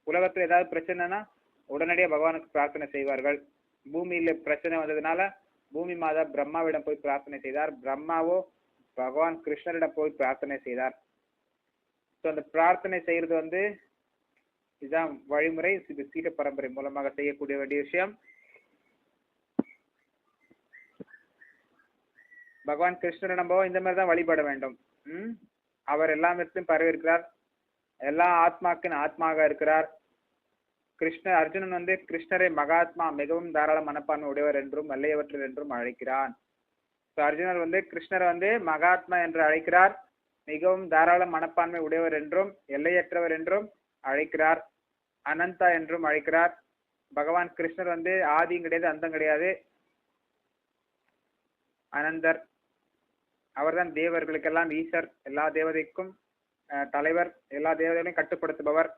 உலகத்துல ஏதாவது பிரச்சனைனா உடனடியாக பகவானுக்கு பிரார்த்தனை செய்வார்கள். பூமியில பிரச்சனை வந்ததுனால பூமி மாதா பிரம்மாவிடம் போய் பிரார்த்தனை செய்தார். பிரம்மாவோ பகவான் கிருஷ்ணரிடம் போய் பிரார்த்தனை செய்தார். அந்த பிரார்த்தனை செய்யறது இதுதான் வழிமுறை. இது சீட பரம்பரை மூலமாக செய்யக்கூடிய வேண்டிய விஷயம். பகவான் கிருஷ்ணரை நம்ம இந்த மாதிரிதான் வழிபட வேண்டும். அவர் எல்லாத்திலும் பரவி இருக்கிறார். எல்லா ஆத்மாக்கின் ஆத்மாக இருக்கிறார். அர்ஜுனன் கிருஷ்ணரை மகாத்மா, மிகவும் தாராள மனப்பான்மை உடையவர் என்றும் வல்லையவற்றர் என்றும் அழைக்கிறான். அர்ஜுனர் கிருஷ்ணரை மகாத்மா என்று அழைக்கிறார், மிகவும் தாராள மனப்பான்மை உடையவர் என்றும் எல்லையற்றவர் என்றும் அழைக்கிறார், அனந்தா என்றும் அழைக்கிறார். பகவான் கிருஷ்ணர் ஆதியும் கிடையாது, அந்தம் கிடையாது, அனந்தர். அவர்தான் தேவர்களுக்கெல்லாம் ஈஸ்வர், எல்லா தேவதைக்கும் தலைவர், எல்லா தேவதைகளையும் கட்டுப்படுத்துபவர்.